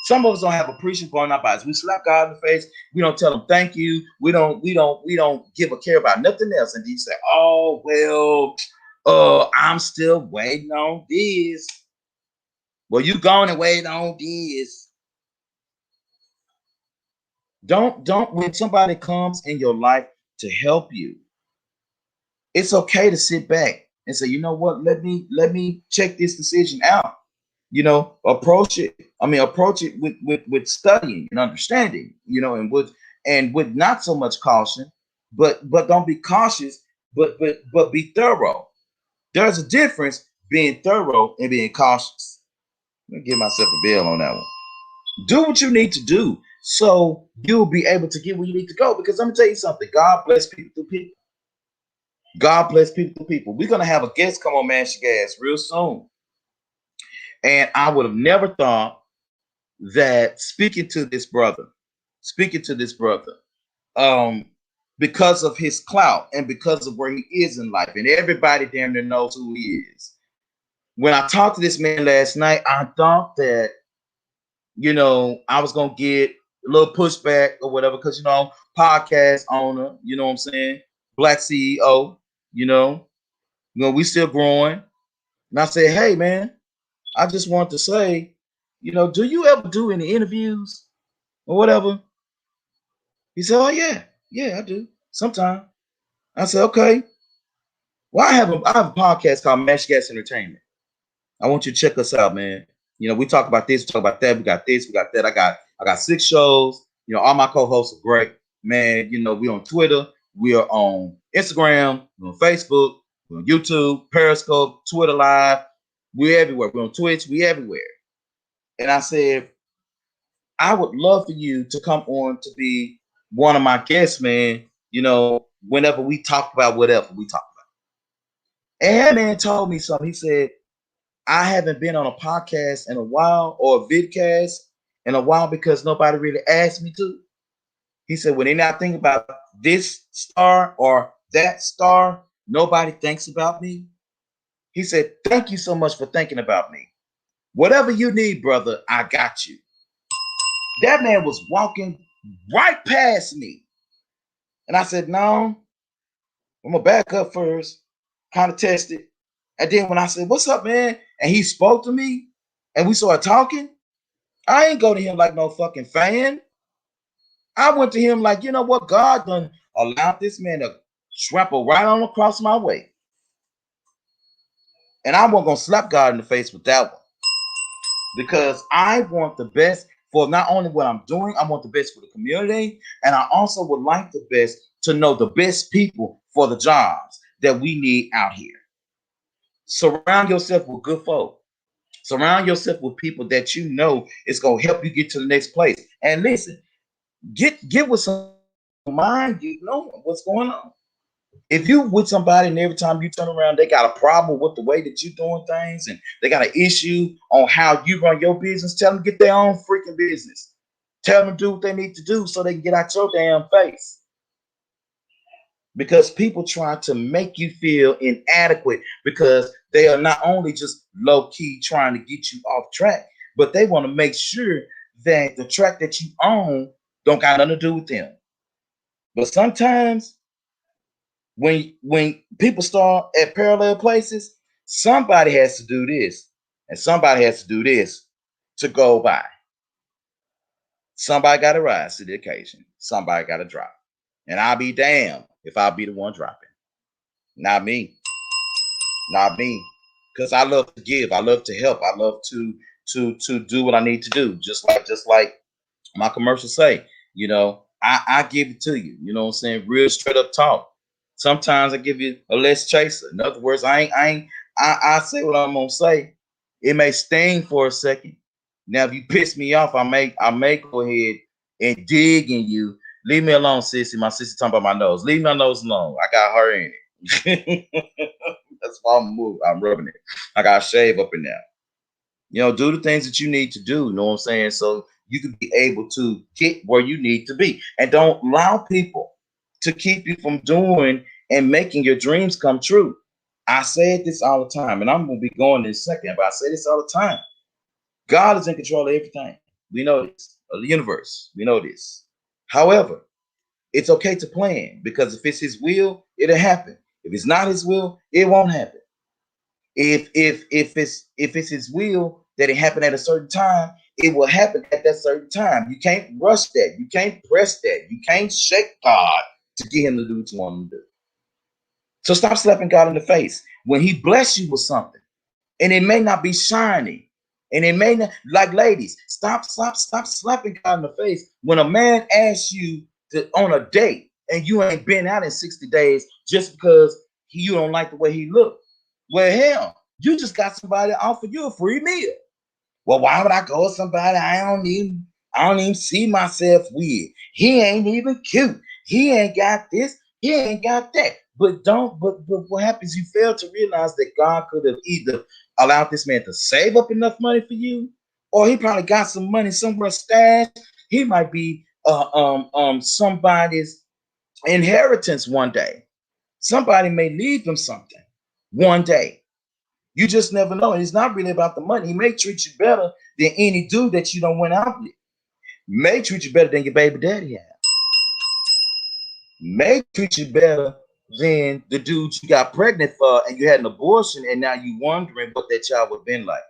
Speaker 1: Some of us don't have appreciative bone in our bodies. We slap God in the face. We don't tell him thank you. We don't give a care about nothing else. And you say, oh, well, I'm still waiting on this. Well, you going and waiting on this. Don't when somebody comes in your life to help you, it's okay to sit back and say, you know what, let me check this decision out. You know, approach it with studying and understanding, you know, and with not so much caution, but don't be cautious, but be thorough. There's a difference being thorough and being cautious. Let me give myself a bell on that one. Do what you need to do so you'll be able to get where you need to go. Because let me tell you something. God bless people through people. God bless people through people. We're going to have a guest come on Mash Gas real soon. And I would have never thought that speaking to this brother, because of his clout and because of where he is in life, and everybody damn near knows who he is. When I talked to this man last night, I thought that, you know, I was going to get a little pushback or whatever, because, you know, podcast owner, you know what I'm saying? Black CEO, you know, we still growing. And I said, hey, man, I just want to say, you know, do you ever do any interviews or whatever? He said, oh, yeah, I do. Sometime. I said, okay. Well, I have a podcast called Mash Gas Entertainment. I want you to check us out, man. You know, we talk about this, we talk about that. We got this, we got that. I got 6 shows. You know, all my co-hosts are great, man. You know, we on Twitter, we are on Instagram, we're on Facebook, we're on YouTube, Periscope, Twitter Live. We're everywhere. We're on Twitch. We everywhere. And I said, I would love for you to come on to be one of my guests, man. You know, whenever we talk about whatever we talk about. And that man told me something. He said, I haven't been on a podcast in a while or a vidcast in a while because nobody really asked me to. He said, when they not thinking about this star or that star, nobody thinks about me. He said, thank you so much for thinking about me. Whatever you need, brother, I got you. That man was walking right past me. And I said, no, I'm going to back up first, kind of test it. And then when I said, what's up, man? And he spoke to me and we started talking, I ain't go to him like no fucking fan. I went to him like, you know what? God done allowed this man to trample right on across my way. And I wasn't going to slap God in the face with that one. Because I want the best for not only what I'm doing, I want the best for the community. And I also would like the best to know the best people for the jobs that we need out here. Surround yourself with good folk. Surround yourself with people that you know is going to help you get to the next place. And listen, get with some mind, you know what's going on. If you with somebody and every time you turn around, they got a problem with the way that you're doing things and they got an issue on how you run your business, tell them to get their own freaking business. Tell them to do what they need to do so they can get out your damn face. Because people try to make you feel inadequate because they are not only just low-key trying to get you off track, but they want to make sure that the track that you own don't got nothing to do with them. But sometimes when people start at parallel places, somebody has to do this and somebody has to do this to go by. Somebody got to rise to the occasion. Somebody got to drop. And I'll be damned if I'll be the one dropping. Not me. Not me. Because I love to give. I love to help. I love to do what I need to do. Just like my commercials say, you know, I give it to you. You know what I'm saying? Real straight up talk. Sometimes I give you a less chaser. In other words, I say what I'm gonna say. It may sting for a second. Now, if you piss me off, I may go ahead and dig in you. Leave me alone, sissy. My sissy talking about my nose. Leave my nose alone. I got her in it. That's why I'm rubbing it. I got a shave up in there. You know, do the things that you need to do. You know what I'm saying? So you can be able to get where you need to be. And don't allow people to keep you from doing and making your dreams come true. I say this all the time, and I'm going to be going in a second, but I say this all the time. God is in control of everything. We know this. Of the universe. We know this. However, it's okay to plan, because if it's his will, it'll happen. If it's not his will, it won't happen. If it's his will that it happen at a certain time, it will happen at that certain time. You can't rush that. You can't press that. You can't shake God to get him to do what you want him to do. So stop slapping God in the face when he bless you with something, and it may not be shiny, and it may not, like ladies, stop slapping God in the face when a man asks you to on a date and you ain't been out in 60 days just because you don't like the way he look. Well, hell, you just got somebody to offer you a free meal. Well, why would I go with somebody I don't even see myself with? He ain't even cute. He ain't got this. He ain't got that. But what happens? You fail to realize that God could have either allowed this man to save up enough money for you, or he probably got some money somewhere stashed. He might be somebody's inheritance one day. Somebody may leave him something one day. You just never know. And it's not really about the money. He may treat you better than any dude that you don't went out with. May treat you better than your baby daddy has. May treat you better than the dude you got pregnant for and you had an abortion and now you wondering what that child would have been like.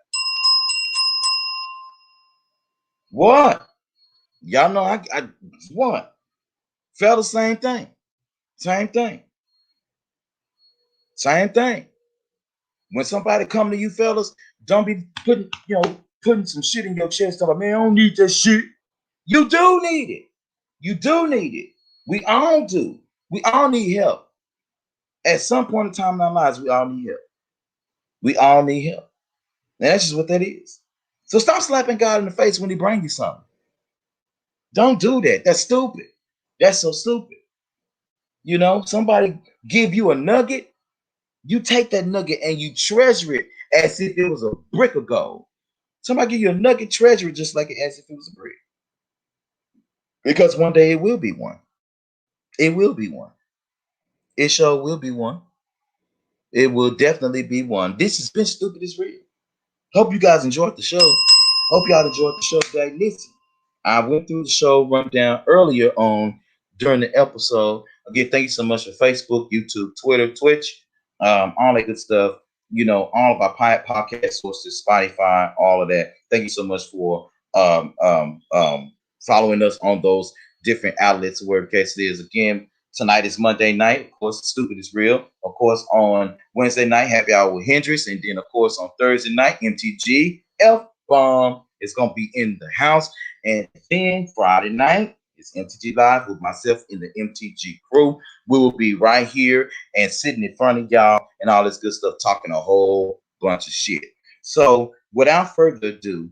Speaker 1: What? Y'all know I what? Felt the same thing. Same thing. Same thing. When somebody come to you, fellas, don't be putting some shit in your chest. Talking, man, I don't need that shit. You do need it. You do need it. We all do. We all need help. At some point in time in our lives, we all need help. We all need help. And that's just what that is. So stop slapping God in the face when he brings you something. Don't do that. That's stupid. That's so stupid. You know, somebody give you a nugget, you take that nugget and you treasure it as if it was a brick of gold. Somebody give you a nugget, treasure it just like it as if it was a brick. Because one day it will be one. It will be one. It sure will be one. It will definitely be one. This has been Stupid is Real. Hope you guys enjoyed the show. Hope y'all enjoyed the show today. Listen, I went through the show rundown earlier on during the episode. Again, thank you so much for Facebook, YouTube, Twitter, Twitch, all that good stuff. You know, all of our podcast sources, Spotify, all of that. Thank you so much for following us on those different outlets, wherever the case it is. Again, tonight is Monday night. Of course, Stupid is Real. Of course, on Wednesday night, Happy Hour with Hendrix. And then, of course, on Thursday night, MTG F-Bomb is going to be in the house. And then Friday night is MTG Live with myself and the MTG crew. We will be right here and sitting in front of y'all and all this good stuff, talking a whole bunch of shit. So without further ado,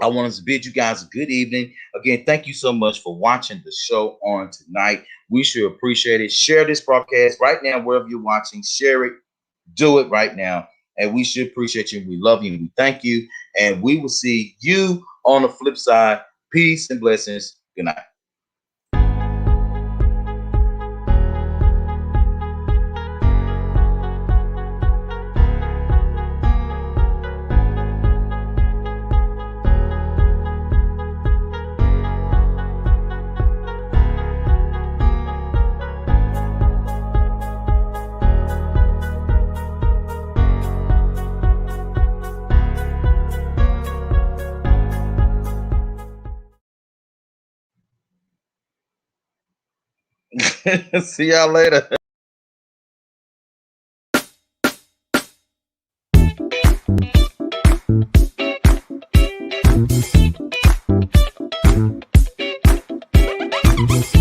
Speaker 1: I want to bid you guys a good evening. Again, thank you so much for watching the show on tonight. We sure appreciate it. Share this broadcast right now, wherever you're watching. Share it. Do it right now. And we should appreciate you. We love you and we thank you. And we will see you on the flip side. Peace and blessings. Good night. See y'all later.
Speaker 6: Thank you.